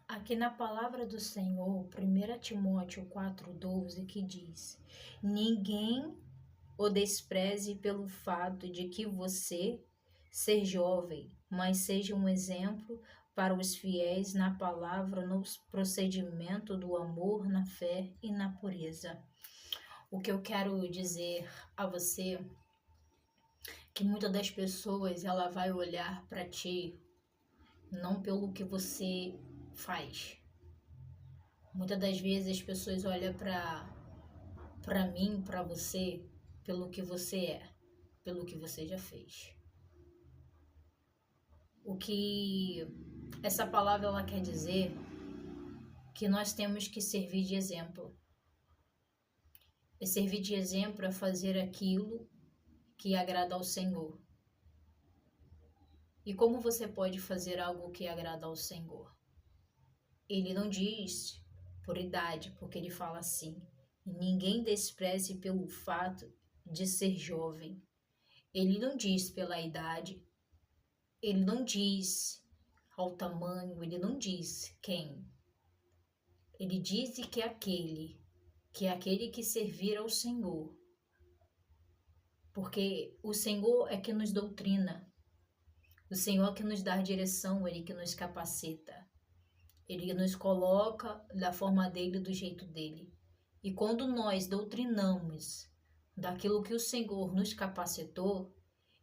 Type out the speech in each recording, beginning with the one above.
Aqui na palavra do Senhor, 1 Timóteo 4,12, que diz: ninguém o despreze pelo fato de que você ser jovem, mas seja um exemplo para os fiéis na palavra, no procedimento do amor, na fé e na pureza. O que eu quero dizer a você, que muitas das pessoas ela vai olhar para ti não pelo que você faz. Muitas das vezes as pessoas olham para mim, para você, pelo que você é, pelo que você já fez. O que essa palavra ela quer dizer que nós temos que servir de exemplo. E servir de exemplo é fazer aquilo que agrada ao Senhor. E como você pode fazer algo que agrada ao Senhor? Ele não diz por idade, porque ele fala assim: ninguém despreze pelo fato de ser jovem. Ele não diz pela idade, ele não diz ao tamanho, ele não diz quem. Ele diz que é aquele que servir ao Senhor. Porque o Senhor é que nos doutrina, o Senhor é que nos dá direção, ele que nos capacita. Ele nos coloca da forma dele, do jeito dele. E quando nós doutrinamos daquilo que o Senhor nos capacitou,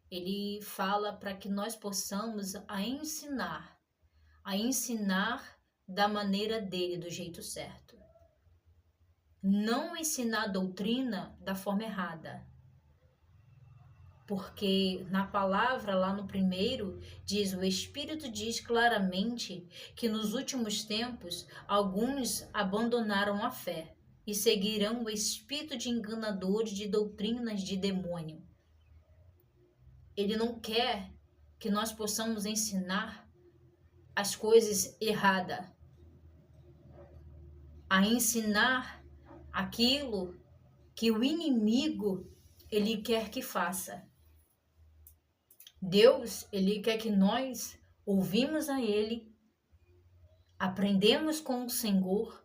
ele fala para que nós possamos a ensinar da maneira dele, do jeito certo. Não ensinar a doutrina da forma errada. Porque na palavra, lá no primeiro, diz: o Espírito diz claramente que nos últimos tempos alguns abandonaram a fé e seguirão o espírito de enganadores de doutrinas de demônio. Ele não quer que nós possamos ensinar as coisas erradas, a ensinar aquilo que o inimigo ele quer que faça. Deus, ele quer que nós ouvimos a ele, aprendemos com o Senhor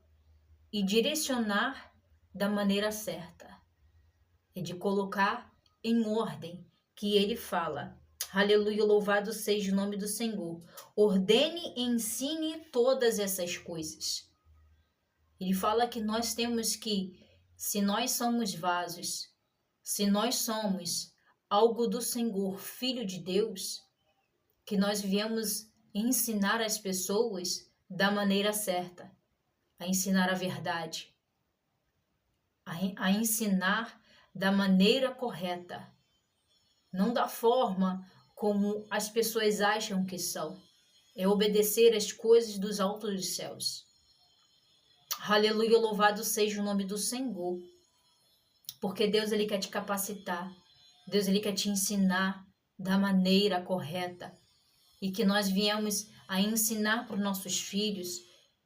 e direcionar da maneira certa. É de colocar em ordem que ele fala. Aleluia, louvado seja o nome do Senhor. Ordene e ensine todas essas coisas. Ele fala que nós temos que, se nós somos vasos, se nós somos algo do Senhor, Filho de Deus, que nós viemos ensinar as pessoas da maneira certa, a ensinar a verdade, a ensinar da maneira correta, não da forma como as pessoas acham que são, é obedecer as coisas dos altos dos céus. Aleluia, louvado seja o nome do Senhor, porque Deus ele quer te capacitar, Deus ele quer te ensinar da maneira correta e que nós viemos a ensinar para os nossos filhos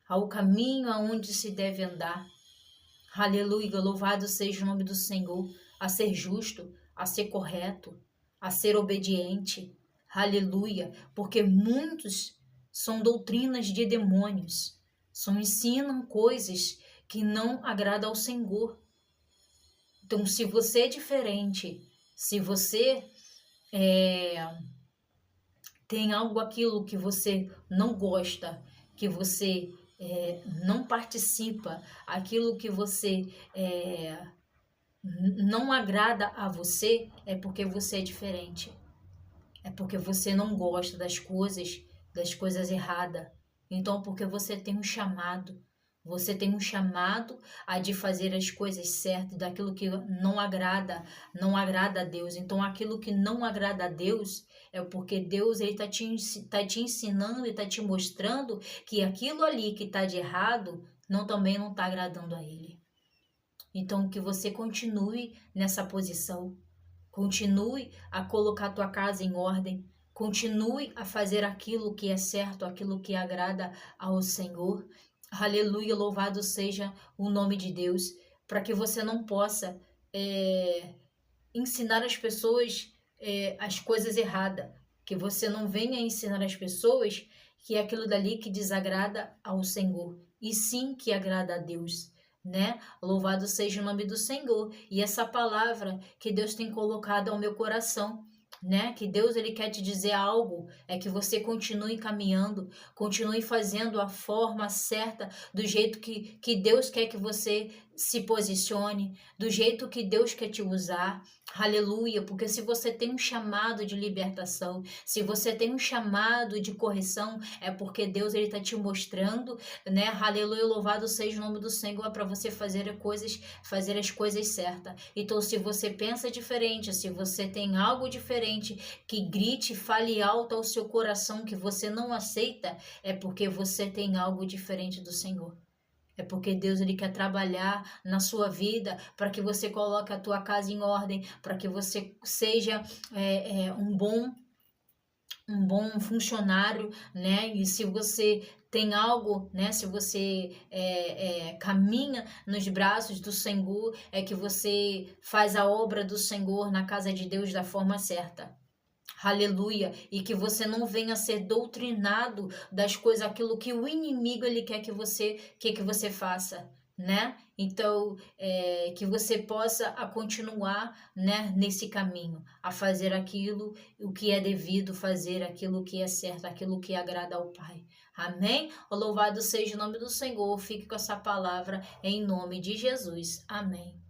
ao caminho aonde se deve andar. Aleluia, louvado seja o nome do Senhor, a ser justo, a ser correto, a ser obediente. Aleluia, porque muitos são doutrinas de demônios, ensinam coisas que não agradam ao Senhor. Então, se você é diferente, se você tem aquilo que você não gosta, que você não participa, aquilo que você não agrada a você, é porque você é diferente. É porque você não gosta das coisas erradas. Então, porque você tem um chamado. Você tem um chamado a de fazer as coisas certas, daquilo que não agrada a Deus. Então, aquilo que não agrada a Deus é porque Deus está te ensinando e está te mostrando que aquilo ali que está de errado também não está agradando a Ele. Então, que você continue nessa posição, continue a colocar a tua casa em ordem, continue a fazer aquilo que é certo, aquilo que agrada ao Senhor. Aleluia, louvado seja o nome de Deus, para que você não possa ensinar as pessoas as coisas erradas, que você não venha ensinar as pessoas que é aquilo dali que desagrada ao Senhor, e sim que agrada a Deus, né? Louvado seja o nome do Senhor. E essa palavra que Deus tem colocado ao meu coração, né? Que Deus ele quer te dizer algo, é que você continue caminhando, continue fazendo a forma certa, do jeito que Deus quer que você se posicione, do jeito que Deus quer te usar. Aleluia, porque se você tem um chamado de libertação, se você tem um chamado de correção, é porque Deus ele está te mostrando, né? Aleluia, louvado seja o nome do Senhor, para você fazer as coisas certas. Então, se você pensa diferente, se você tem algo diferente, que grite, fale alto ao seu coração que você não aceita, é porque você tem algo diferente do Senhor. É porque Deus ele quer trabalhar na sua vida para que você coloque a tua casa em ordem, para que você seja um bom funcionário, né? E se você tem algo, né? Se você caminha nos braços do Senhor, é que você faz a obra do Senhor na casa de Deus da forma certa. Aleluia, e que você não venha ser doutrinado das coisas, aquilo que o inimigo ele quer que você faça, né? Então, que você possa a continuar, né, nesse caminho, a fazer aquilo o que é devido fazer, aquilo que é certo, aquilo que agrada ao Pai. Amém? Louvado seja o nome do Senhor. Fique com essa palavra em nome de Jesus. Amém.